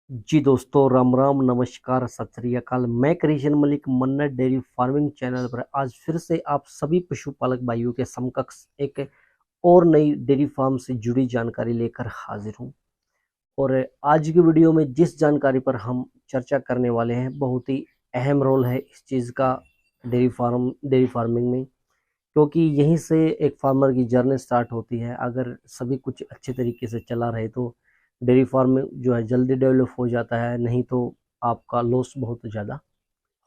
जी दोस्तों, राम राम, नमस्कार, सत श्री अकाल। मैं कृष्ण मलिक मन्नत डेयरी फार्मिंग चैनल पर आज फिर से आप सभी पशुपालक भाइयों के समकक्ष एक और नई डेयरी फार्म से जुड़ी जानकारी लेकर हाजिर हूं। और आज की वीडियो में जिस जानकारी पर हम चर्चा करने वाले हैं, बहुत ही अहम रोल है इस चीज़ का डेयरी फार्मिंग में, क्योंकि यहीं से एक फार्मर की जर्नी स्टार्ट होती है। अगर सभी कुछ अच्छे तरीके से चला रहे तो डेयरी फार्म जो है जल्दी डेवलप हो जाता है, नहीं तो आपका लॉस बहुत ज़्यादा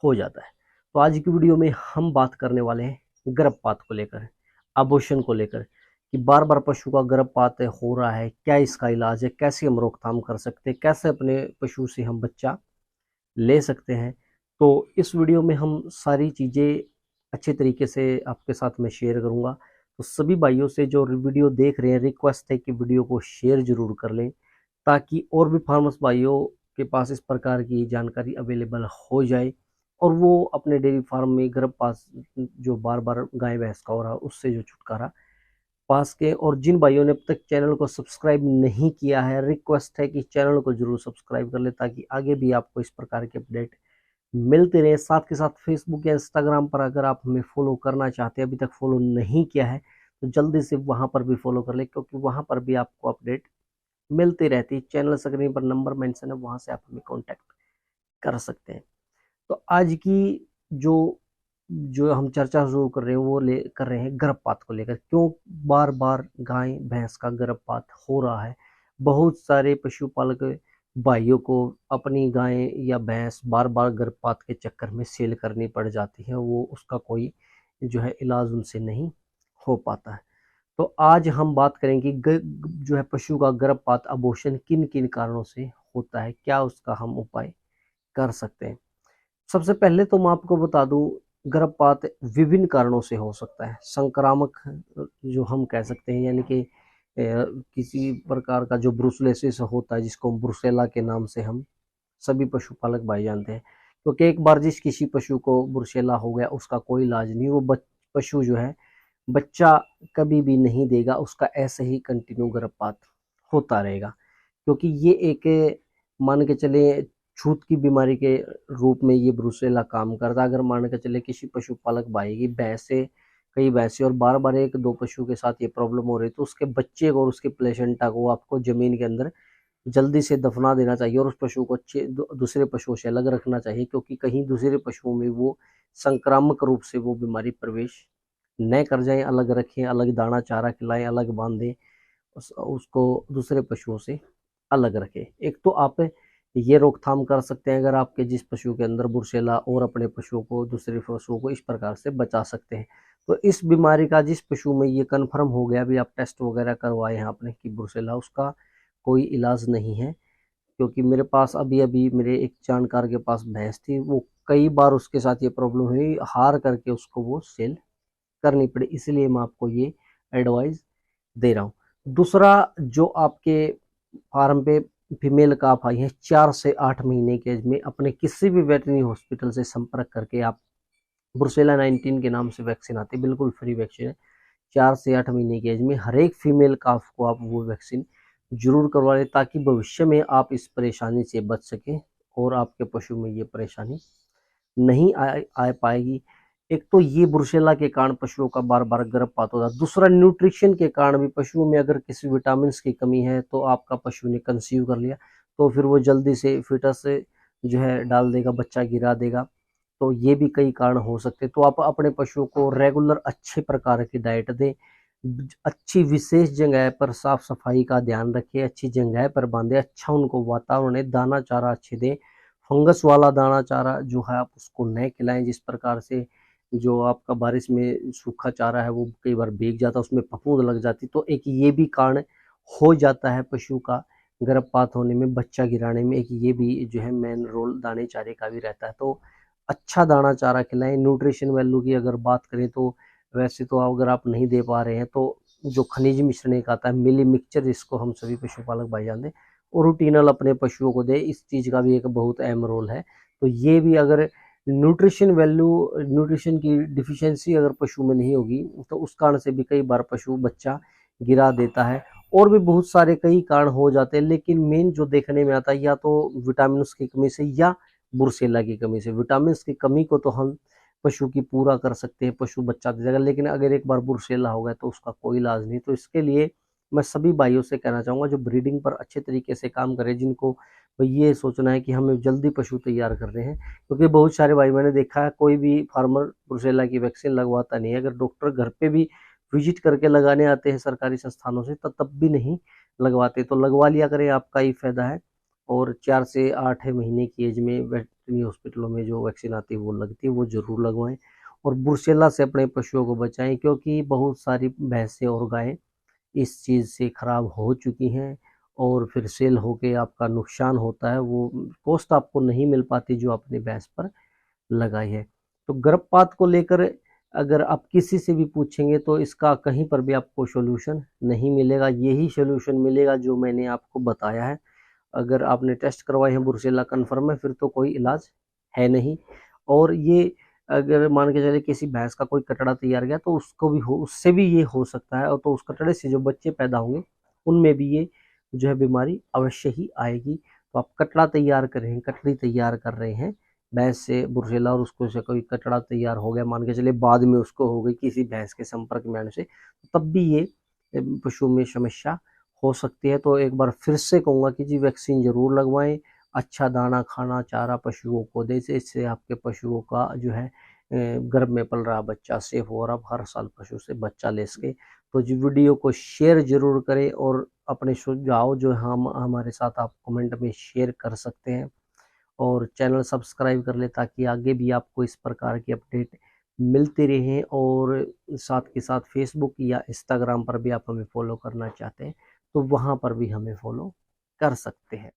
हो जाता है। तो आज की वीडियो में हम बात करने वाले हैं गर्भपात को लेकर, अबॉर्शन को लेकर, कि बार बार पशु का गर्भपात हो रहा है, क्या इसका इलाज है, कैसे हम रोकथाम कर सकते हैं, कैसे अपने पशु से हम बच्चा ले सकते हैं। तो इस वीडियो में हम सारी चीज़ें अच्छे तरीके से आपके साथ मैं शेयर करूंगा। तो सभी भाइयों से जो वीडियो देख रहे हैं, रिक्वेस्ट है कि वीडियो को शेयर जरूर कर लें, ताकि और भी फार्मर्स भाइयों के पास इस प्रकार की जानकारी अवेलेबल हो जाए और वो अपने डेयरी फार्म में गर्भपात जो बार बार गाय भैंस का हो रहा है उससे जो छुटकारा पास के। और जिन भाइयों ने अब तक चैनल को सब्सक्राइब नहीं किया है, रिक्वेस्ट है कि चैनल को जरूर सब्सक्राइब कर ले, ताकि आगे भी आपको इस प्रकार के अपडेट मिलते रहे। साथ के साथ फेसबुक या इंस्टाग्राम पर अगर आप हमें फॉलो करना चाहते हैं, अभी तक फॉलो नहीं किया है, तो जल्दी से वहां पर भी फॉलो कर ले, क्योंकि वहां पर भी आपको अपडेट मिलती रहती है। चैनल स्क्रीन पर नंबर मेंशन है, वहां से आप हमें कांटेक्ट कर सकते हैं। तो आज की जो जो हम चर्चा शुरू कर रहे हैं वो कर रहे हैं गर्भपात को लेकर। क्यों बार बार गाय भैंस का गर्भपात हो रहा है? बहुत सारे पशुपालक भाइयों को अपनी गाय या भैंस बार बार गर्भपात के चक्कर में सेल करनी पड़ जाती है, वो उसका कोई जो है इलाज उनसे नहीं हो पाता है। तो आज हम बात करेंगे जो है पशु का गर्भपात अबॉर्शन किन किन कारणों से होता है, क्या उसका हम उपाय कर सकते हैं। सबसे पहले तो मैं आपको बता दूं, गर्भपात विभिन्न कारणों से हो सकता है। संक्रामक जो हम कह सकते हैं, यानी कि किसी प्रकार का जो ब्रुसेलोसिस होता है, जिसको हम ब्रुसेला के नाम से हम सभी पशुपालक भाई जानते हैं। क्योंकि एक बार जिस किसी पशु को ब्रुसेला हो गया, उसका कोई इलाज नहीं, वो पशु जो है बच्चा कभी भी नहीं देगा, उसका ऐसे ही कंटिन्यू गर्भपात होता रहेगा। क्योंकि ये एक मान के चले छूत की बीमारी के रूप में ये ब्रुसेला काम करता है। अगर मान के चले किसी पशुपालक भाई की भैंसे, कई भैंसे और बार बार एक दो पशु के साथ ये प्रॉब्लम हो रही, तो उसके बच्चे को और उसके प्लेसेंटा को आपको जमीन के अंदर जल्दी से दफना देना चाहिए और उस पशु को अच्छे दूसरे पशुओं से अलग रखना चाहिए, क्योंकि कहीं दूसरे पशुओं में वो संक्रामक रूप से वो बीमारी प्रवेश न कर जाए। अलग रखें, अलग दाना चारा खिलाएं, अलग बांधें, उसको दूसरे पशुओं से अलग रखें। एक तो आप ये रोकथाम कर सकते हैं अगर आपके जिस पशु के अंदर ब्रुसेला, और अपने पशुओं को दूसरे पशुओं को इस प्रकार से बचा सकते हैं। तो इस बीमारी का जिस पशु में ये कन्फर्म हो गया, भी आप टेस्ट वगैरह करवाए हैं आपने कि ब्रुसेला, उसका कोई इलाज नहीं है। क्योंकि मेरे पास अभी अभी मेरे एक जानकार के पास भैंस थी, वो कई बार उसके साथ ये प्रॉब्लम हुई, हार करके उसको वो सेल करनी पड़ी। इसलिए मैं आपको ये एडवाइस दे रहा हूँ। दूसरा, जो आपके फार्म पे फीमेल काफ आई है 4 से 8 महीने के एज में, अपने किसी भी वेटरनरी हॉस्पिटल से संपर्क करके आप ब्रुसेला 19 के नाम से वैक्सीन आती है, बिल्कुल फ्री वैक्सीन है। 4 से 8 महीने की एज में हर एक फीमेल काफ को आप वो वैक्सीन जरूर करवा लें, ताकि भविष्य में आप इस परेशानी से बच सकें और आपके पशु में ये परेशानी नहीं आ पाएगी। एक तो ये ब्रुसेला के कारण पशुओं का बार बार गर्भपात होता है। दूसरा, न्यूट्रिशन के कारण भी पशुओं में अगर किसी विटामिन की कमी है, तो आपका पशु ने कंसीव कर लिया तो फिर वो जल्दी से फीटस से जो है डाल देगा, बच्चा गिरा देगा। तो ये भी कई कारण हो सकते हैं। तो आप अपने पशुओं को रेगुलर अच्छे प्रकार की डाइट दें, अच्छी विशेष जगह पर साफ सफाई का ध्यान रखें, अच्छी जगह पर बांधे, अच्छा उनको वातावरण है, दाना चारा अच्छे दें। फंगस वाला दाना चारा जो है आप उसको न खिलाएं। जिस प्रकार से जो आपका बारिश में सूखा चारा है वो कई बार भीग जाता है, उसमें फफूंद लग जाती, तो एक ये भी कारण हो जाता है पशु का गर्भपात होने में, बच्चा गिराने में। एक ये भी जो है मेन रोल दाने चारे का भी रहता है। तो अच्छा दाना चारा खिलाएं। न्यूट्रिशन वैल्यू की अगर बात करें तो वैसे तो अगर आप नहीं दे पा रहे हैं, तो जो खनिज मिश्रण एक आता है मिली मिक्सचर, जिसको हम सभी पशुपालक भाई जानते हैं, और रूटीनल अपने पशुओं को दे। इस चीज़ का भी एक बहुत अहम रोल है। तो ये भी अगर न्यूट्रिशन की डिफिशियंसी अगर पशु में नहीं होगी, तो उस कारण से भी कई बार पशु बच्चा गिरा देता है और भी बहुत सारे कई कारण हो जाते हैं, लेकिन मेन जो देखने में आता है या तो विटामिन की कमी से या ब्रुसेला की कमी से। विटामिन की कमी को तो हम पशु की पूरा कर सकते हैं, पशु बच्चा दे देगा, लेकिन अगर एक बार ब्रुसेला हो गया तो उसका कोई इलाज नहीं। तो इसके लिए मैं सभी भाइयों से कहना चाहूँगा जो ब्रीडिंग पर अच्छे तरीके से काम करें, जिनको ये सोचना है कि हमें जल्दी पशु तैयार करने हैं, क्योंकि बहुत सारे भाई मैंने देखा है कोई भी फार्मर ब्रुसेला की वैक्सीन लगवाता नहीं है। अगर डॉक्टर घर पे भी विजिट करके लगाने आते हैं सरकारी संस्थानों से तब भी नहीं लगवाते। तो लगवा लिया करें, आपका ही फायदा है। और 4 से 8 महीने की एज में वेटरनरी हॉस्पिटलों में जो वैक्सीन आती है वो लगती है, वो जरूर लगवाएं और ब्रुसेला से अपने पशुओं को बचाएं, क्योंकि बहुत सारी भैंसें और गायें इस चीज़ से खराब हो चुकी हैं और फिर सेल होके आपका नुकसान होता है, वो कॉस्ट आपको नहीं मिल पाती जो आपने भैंस पर लगाई है। तो गर्भपात को लेकर अगर आप किसी से भी पूछेंगे तो इसका कहीं पर भी आपको सॉल्यूशन नहीं मिलेगा, यही सॉल्यूशन मिलेगा जो मैंने आपको बताया है। अगर आपने टेस्ट करवाए हैं ब्रुसेला कन्फर्म है, फिर तो कोई इलाज है नहीं। और ये अगर मान के चले किसी भैंस का कोई कटड़ा तैयार गया तो उसको भी हो, उससे भी ये हो सकता है, और तो उस कटड़े से जो बच्चे पैदा होंगे उनमें भी ये जो है बीमारी अवश्य ही आएगी। तो आप कटड़ा तैयार कर रहे हैं, कटड़ी तैयार कर रहे हैं भैंस से ब्रुसेला, और उसको से कोई कटड़ा तैयार हो गया, मान के चले बाद में उसको हो गई किसी भैंस के संपर्क में आने से, तब भी ये पशु में समस्या हो सकती है। तो एक बार फिर से कहूँगा कि जी वैक्सीन जरूर लगवाएं, अच्छा दाना खाना चारा पशुओं को दें, इससे आपके पशुओं का जो है गर्भ में पल रहा बच्चा सेफ हो और आप हर साल पशु से बच्चा ले सके। तो जी वीडियो को शेयर जरूर करें और अपने सुझाव जो हम हमारे साथ आप कमेंट में शेयर कर सकते हैं, और चैनल सब्सक्राइब कर ले ताकि आगे भी आपको इस प्रकार की अपडेट मिलती रहें। और साथ के साथ फेसबुक या इंस्टाग्राम पर भी आप हमें फॉलो करना चाहते हैं तो वहाँ पर भी हमें फॉलो कर सकते हैं।